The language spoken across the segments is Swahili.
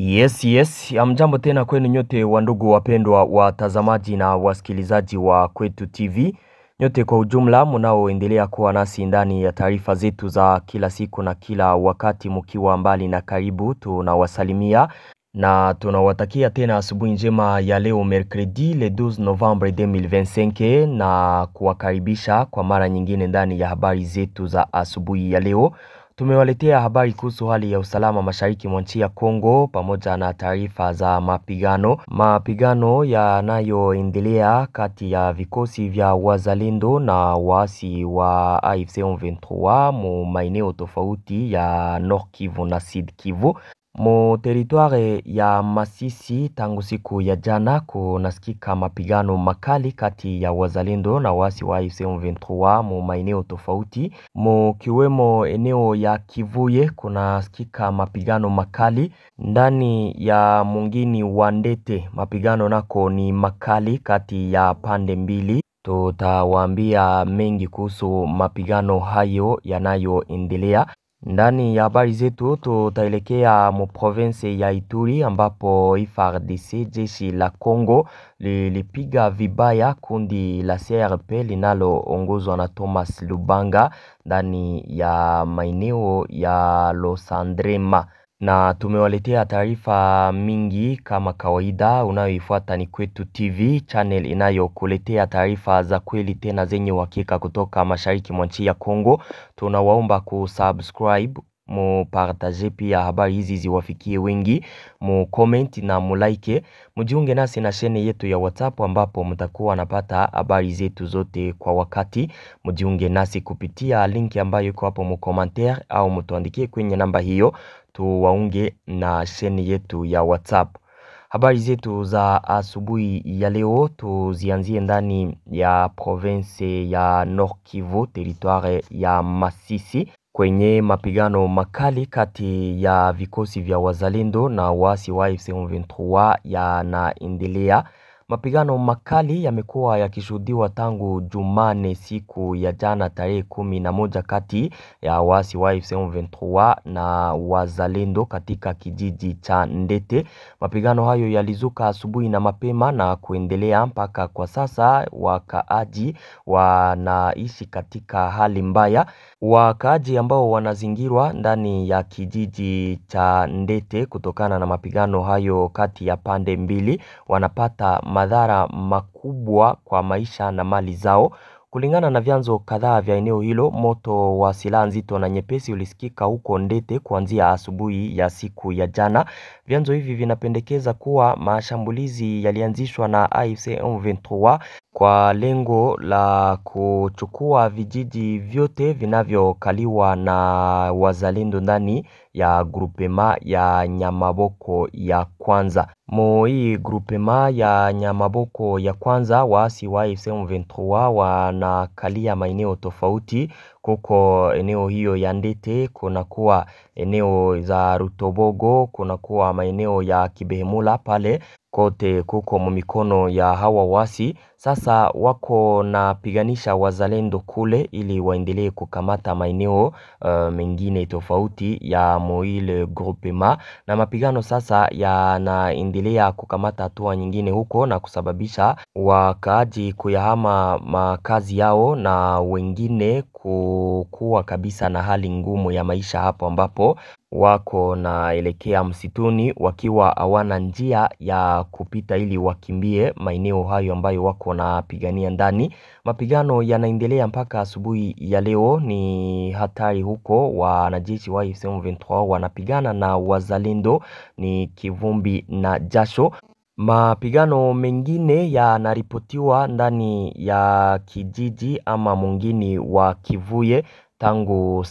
Yes, amjambo tena kwenu nyote wandugu wapendwa watazamaji na wasikilizaji wa Kwetu TV. Nyote kwa ujumla mnaoendelea kuwa nasi ndani ya taarifa zetu za kila siku na kila wakati mkiwa mbali na karibu, tunawasalimia na tunawatakia tena asubuhi njema ya leo mercredi le 12 Novembre 2025 na kuwakaribisha kwa mara nyingine ndani ya habari zetu za asubuhi ya leo. Tumewaletea habari kuhusu hali ya usalama mashariki mwa nchi ya Kongo pamoja na taarifa za mapigano yanayoendelea kati ya vikosi vya wazalendo na waasi wa AFC M23 mu maeneo tofauti ya Nord Kivu na Sud Kivu. Mu territoire ya Masisi tangu siku ya jana kunasikika mapigano makali kati ya wazalendo na waasi wa AFC M23 mu maeneo tofauti. Kiwemo eneo ya Kivuye kunasikika mapigano makali. Ndani ya mungini wa Ndete mapigano nako ni makali kati ya pande mbili. Tutawaambia mengi kuhusu mapigano hayo yanayoendelea. Ndani ya habari zetu tutaelekea mu province ya Ituri ambapo FARDC jeshi la Kongo lilipiga vibaya kundi la CRP linaloongozwa na Thomas Lubanga ndani ya maeneo ya Losandrema. Na tumewaletea taarifa mingi kama kawaida. Unayoifuata ni Kwetu TV, channel inayokuletea taarifa za kweli tena zenye uhakika kutoka mashariki mwa nchi ya Kongo. Tunawaomba kusubscribe, mupartage pia habari hizi ziwafikie wengi, comment na mulike. Mjiunge nasi na sheni yetu ya WhatsApp ambapo mtakuwa napata habari zetu zote kwa wakati. Mjiunge nasi kupitia linki ambayo iko hapo mu commentaire au mtuandikie kwenye namba hiyo tuwaunge na sheni yetu ya WhatsApp. Habari zetu za asubuhi ya leo tuzianzie ndani ya province ya Nord Kivu, territoire ya Masisi, kwenye mapigano makali kati ya vikosi vya wazalendo na waasi wa AFC M23 yanaendelea. Mapigano makali yamekuwa yakishuhudiwa tangu Jumane siku ya jana tarehe 11 kati ya waasi wa AFC M23 na wazalendo katika kijiji cha Ndete. Mapigano hayo yalizuka asubuhi na mapema na kuendelea mpaka kwa sasa. Wakaaji wanaishi katika hali mbaya. Wakaaji ambao wanazingirwa ndani ya kijiji cha Ndete kutokana na mapigano hayo kati ya pande mbili wanapata madhara makubwa kwa maisha na mali zao. Kulingana na vyanzo kadhaa vya eneo hilo, moto wa silaha nzito na nyepesi ulisikika huko Ndete kuanzia asubuhi ya siku ya jana. Vyanzo hivi vinapendekeza kuwa mashambulizi yalianzishwa na AFC M23 kwa lengo la kuchukua vijiji vyote vinavyokaliwa na wazalendo ndani ya grupema ya Nyamaboko ya kwanza. Hii grupema ya Nyamaboko ya kwanza waasi wa AFC M23 wanakalia maeneo tofauti. Kuko eneo hiyo ya Ndete, kunakuwa eneo za Rutobogo, kunakuwa maeneo ya Kibehemula pale kote kuko mumikono ya hawa wasi. Sasa wako na piganisha wazalendo kule ili waendelee kukamata maeneo mengine tofauti ya moile groupema, na mapigano sasa yanaendelea kukamata hatua nyingine huko na kusababisha wakaaji kuyahama makazi yao na wengine kuwa kabisa na hali ngumu ya maisha hapo ambapo wako naelekea msituni wakiwa hawana njia ya kupita ili wakimbie maeneo hayo ambayo wako na pigania ndani. Mapigano yanaendelea mpaka asubuhi ya leo. Ni hatari huko, wanajeshi wa AFC M23 wanapigana na wazalendo, ni kivumbi na jasho. Mapigano mengine yanaripotiwa ndani ya kijiji ama mungini wa Kivuye tangu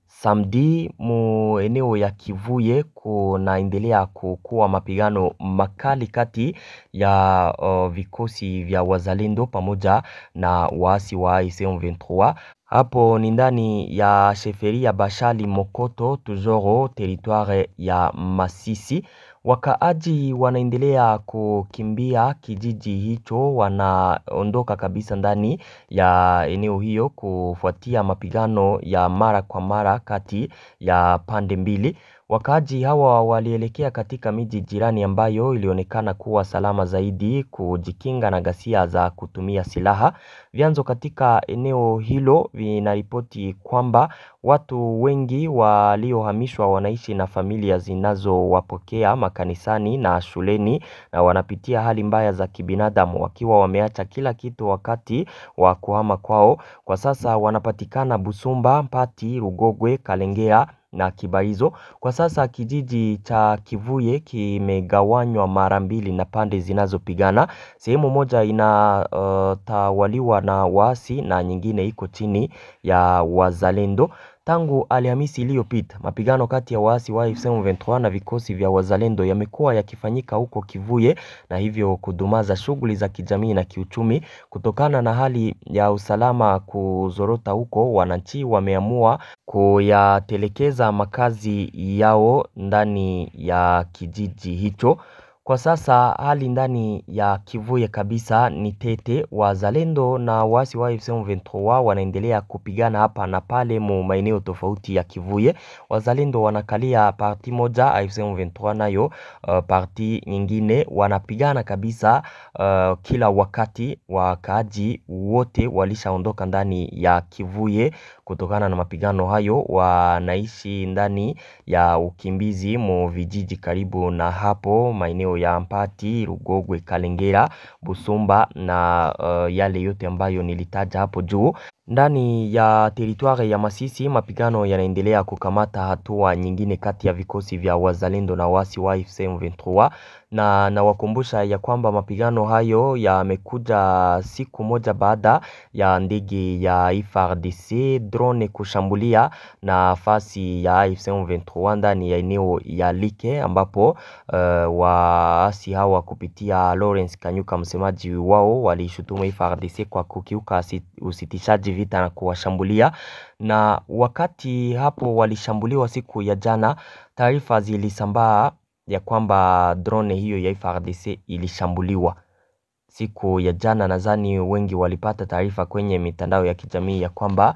Samedi mu eneo ya Kivuye kunaendelea kuwa mapigano makali kati ya vikosi vya wazalendo pamoja na waasi wa AFC M23. Hapo ni ndani ya sheferia Bashali Mokoto Tujoro, territoire ya Masisi. Wakaaji wanaendelea kukimbia kijiji hicho, wanaondoka kabisa ndani ya eneo hiyo kufuatia mapigano ya mara kwa mara kati ya pande mbili. Wakaaji hawa walielekea katika miji jirani ambayo ilionekana kuwa salama zaidi kujikinga na ghasia za kutumia silaha. Vyanzo katika eneo hilo vinaripoti kwamba watu wengi waliohamishwa wanaishi na familia zinazowapokea makanisani na shuleni, na wanapitia hali mbaya za kibinadamu wakiwa wameacha kila kitu wakati wa kuhama kwao. Kwa sasa wanapatikana Busumba, Mpati, Rugogwe, Kalengera na Kibarizo. Kwa sasa kijiji cha Kivuye kimegawanywa mara mbili na pande zinazopigana. Sehemu moja inatawaliwa na waasi na nyingine iko chini ya wazalendo. Tangu Alhamisi iliyopita, mapigano kati ya waasi wa AFC M23 na vikosi vya wazalendo yamekuwa yakifanyika huko Kivuye, na hivyo kudumaza shughuli za kijamii na kiuchumi. Kutokana na hali ya usalama kuzorota huko, wananchi wameamua kuyatelekeza makazi yao ndani ya kijiji hicho. Kwa sasa hali ndani ya Kivuye kabisa ni tete. Wazalendo na waasi wa AFC M23 wanaendelea kupigana hapa na pale mu maeneo tofauti ya Kivuye. Wazalendo wanakalia parti moja, AFC M23 nayo parti nyingine wanapigana kabisa kila wakati. Wakaaji wote walishaondoka ndani ya Kivuye kutokana na mapigano hayo, wanaishi ndani ya ukimbizi mu vijiji karibu na hapo maeneo ya Mpati, Rugogwe, Kalengera, Busumba na yale yote ambayo nilitaja hapo juu. Ndani ya teritwari ya Masisi, mapigano yanaendelea kukamata hatua nyingine kati ya vikosi vya wazalendo na waasi wa AFC M23, na wakumbusha ya kwamba mapigano hayo yamekuja siku moja baada ya ndege ya FARDC drone kushambulia nafasi ya AFC M23 ndani ya eneo ya Like, ambapo waasi hawa kupitia Lawrence Kanyuka, msemaji wao, walishutumu FARDC kwa kukiuka usitishaji vita na kuwashambulia. Na wakati hapo walishambuliwa siku ya jana, taarifa zilisambaa ya kwamba drone hiyo ya FARDC ilishambuliwa siku ya jana. Nadhani wengi walipata taarifa kwenye mitandao ya kijamii ya kwamba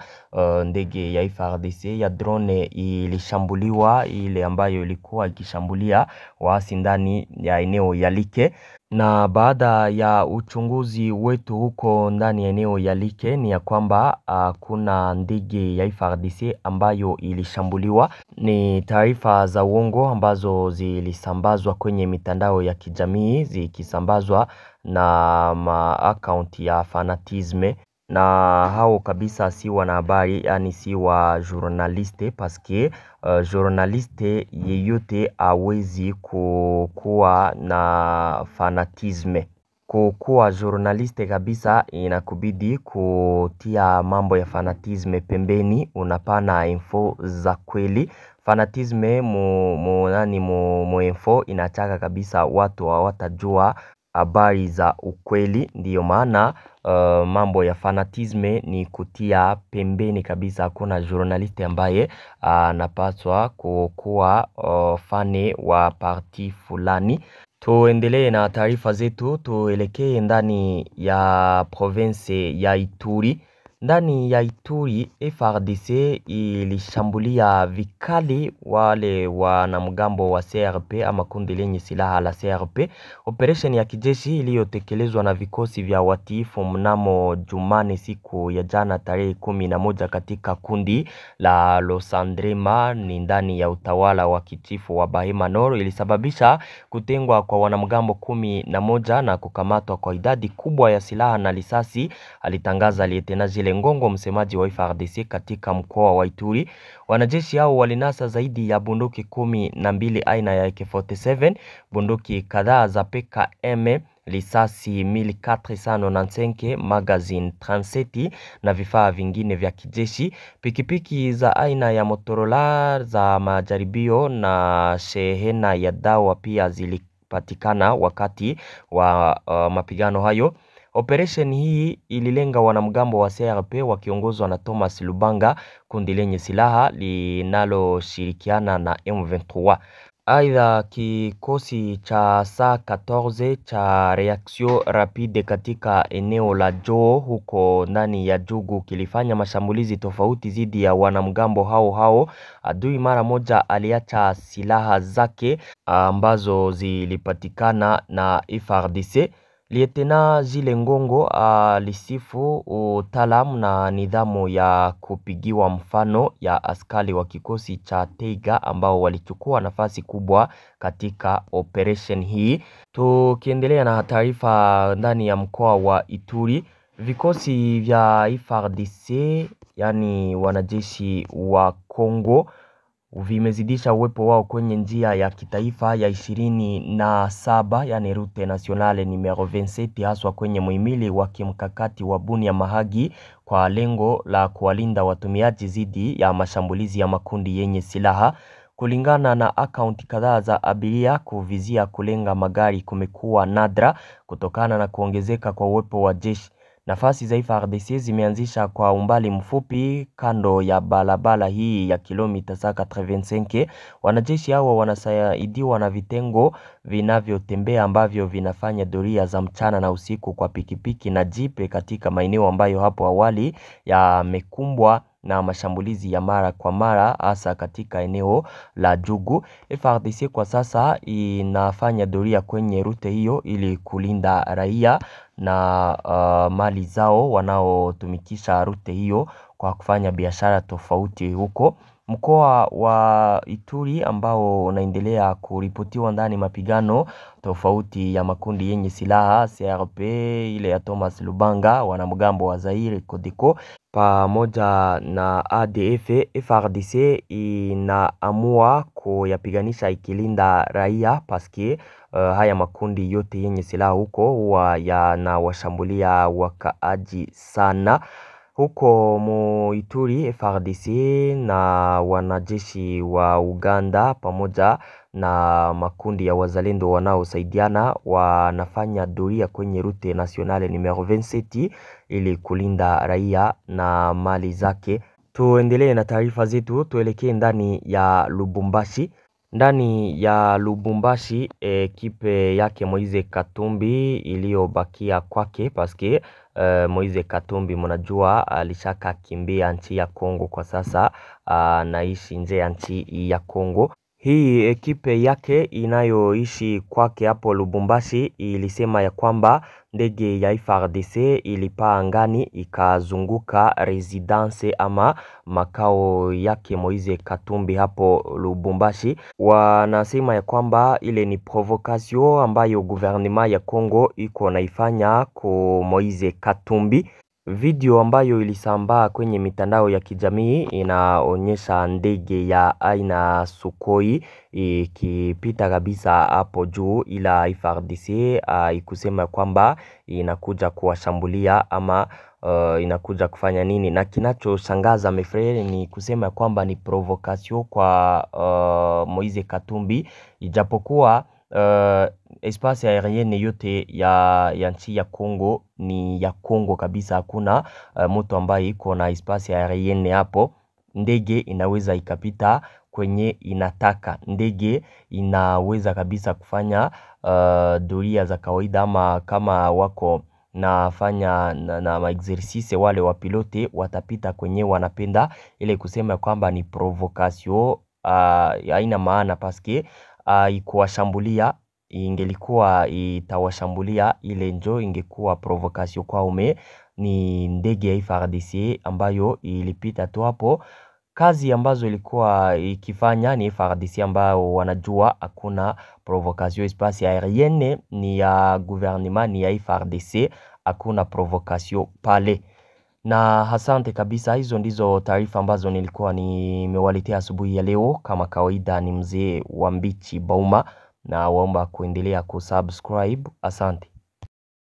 ndege ya FARDC ya drone ilishambuliwa, ile ambayo ilikuwa ikishambulia waasi ndani ya eneo ya Like. Na baada ya uchunguzi wetu huko ndani ya eneo ya Like ni ya kwamba kuna ndege ya FARDC ambayo ilishambuliwa. Ni taarifa za uongo ambazo zilisambazwa kwenye mitandao ya kijamii, zikisambazwa na account ya fanatisme, na hao kabisa si wanahabari, yani si wa journaliste, paske journaliste yeyote hawezi kuwa na fanatisme. Kuwa journaliste kabisa inakubidi kutia mambo ya fanatisme pembeni, unapana info za kweli. Fanatisme mu info inataka kabisa watu hawatajua habari za ukweli. Ndiyo maana mambo ya fanatisme ni kutia pembeni kabisa. Hakuna journaliste ambaye anapaswa kuwa fane wa parti fulani. Tuendelee na taarifa zetu, tuelekee ndani ya province ya Ituri. Ndani ya Ituri, FARDC ilishambulia vikali wale wanamgambo wa CRP ama kundi lenye silaha la CRP. Operation ya kijeshi iliyotekelezwa na vikosi vya watiifu mnamo Jumane siku ya jana tarehe 11 katika kundi la Losandrema ni ndani ya utawala wa kichifu wa Bahema Nord ilisababisha kutengwa kwa wanamgambo 11 na kukamatwa kwa idadi kubwa ya silaha na risasi, alitangaza Lieutenant Jile Ngongo, msemaji wa FARDC katika mkoa wa Ituri. Wanajeshi hao walinasa zaidi ya bunduki 12 aina ya AK47, bunduki kadhaa za PKM, risasi 1495, magazine 37 na vifaa vingine vya kijeshi. Pikipiki za aina ya Motorola za majaribio na shehena ya dawa pia zilipatikana wakati wa mapigano hayo. Operation hii ililenga wanamgambo wa CRP wakiongozwa na Thomas Lubanga, kundi lenye silaha linaloshirikiana na M23. Aidha, kikosi cha saa 14 cha reaction rapide katika eneo la Joo huko ndani ya Jugu kilifanya mashambulizi tofauti dhidi ya wanamgambo hao. Adui mara moja aliacha silaha zake ambazo zilipatikana na FARDC. Lieutenant Zile Ngongo alisifu utaalamu na nidhamu ya kupigiwa mfano ya askari wa kikosi cha Taiga ambao walichukua nafasi kubwa katika operation hii. Tukiendelea na taarifa ndani ya mkoa wa Ituri, vikosi vya FARDC yani wanajeshi wa Kongo vimezidisha uwepo wao kwenye njia ya kitaifa ya 27 yani route nationale numero 27 haswa kwenye muhimili wa kimkakati wa Bunia Mahagi kwa lengo la kuwalinda watumiaji dhidi ya mashambulizi ya makundi yenye silaha. Kulingana na akaunti kadhaa za abiria, kuvizia kulenga magari kumekuwa nadra kutokana na kuongezeka kwa uwepo wa jeshi. Nafasi za FARDC zimeanzisha kwa umbali mfupi kando ya barabara hii ya kilomita 85. Wanajeshi hao wanasaidiwa na vitengo vinavyotembea ambavyo vinafanya doria za mchana na usiku kwa pikipiki na jipe katika maeneo ambayo hapo awali yamekumbwa na mashambulizi ya mara kwa mara hasa katika eneo la Jugu. FARDC kwa sasa inafanya doria kwenye rute hiyo ili kulinda raia na mali zao wanaotumikisha rute hiyo kwa kufanya biashara tofauti huko. Mkoa wa Ituri ambao unaendelea kuripotiwa ndani mapigano tofauti ya makundi yenye silaha CRP ile ya Thomas Lubanga, wanamgambo wa Zaire Kodeko pamoja na ADF. FARDC inaamua kuyapiganisha ikilinda raia paske haya makundi yote yenye silaha huko huwa yanawashambulia wakaaji sana. Huko Muituri FARDC na wanajeshi wa Uganda pamoja na makundi ya wazalendo wanaosaidiana wanafanya doria kwenye route nationale numero 27 ili kulinda raia na mali zake. Tuendelee na taarifa zetu, tuelekee ndani ya Lubumbashi. Ndani ya Lubumbashi ekipe yake Moise Katumbi iliyobakia kwake paske Moise Katumbi mnajua alishaka kimbia nchi ya Kongo, kwa sasa anaishi nje ya nchi ya Kongo. Hii ekipe yake inayoishi kwake hapo Lubumbashi ilisema ya kwamba ndege ya FARDC ilipaa angani ikazunguka residence ama makao yake Moise Katumbi hapo Lubumbashi. Wanasema ya kwamba ile ni provocation ambayo gouvernement ya Kongo iko naifanya kwa Moise Katumbi. Video ambayo ilisambaa kwenye mitandao ya kijamii inaonyesha ndege ya aina Sukhoi ikipita kabisa hapo juu, ila FARDC ikusema kwamba inakuja kuwashambulia ama inakuja kufanya nini. Na kinachoshangaza mefrere ni kusema kwamba ni provocation kwa Moise Katumbi, ijapokuwa espace aérienne yote ya nchi ya Kongo ni ya Kongo kabisa. Hakuna mtu ambaye iko na espace aérienne hapo. Ndege inaweza ikapita kwenye inataka. Ndege inaweza kabisa kufanya doria za kawaida, ama kama wako nafanya na exercice wale wa pilote watapita kwenye wanapenda. Ile kusema kwamba ni provocation haina maana paske ikuwashambulia, ingelikuwa itawashambulia ile njo ingekuwa provocation kwa ume. Ni ndege ya FARDC ambayo ilipita tu hapo. Kazi ambazo ilikuwa ikifanya ni FARDC ambao wanajua hakuna provocation. Espace aérienne ni ya gouvernement, ni ya FARDC, hakuna provocation pale. Na asante kabisa, hizo ndizo taarifa ambazo nilikuwa nimewaletea asubuhi ya leo. Kama kawaida ni mzee wa Mbichi Bauma, na waomba kuendelea kusubscribe. Asante.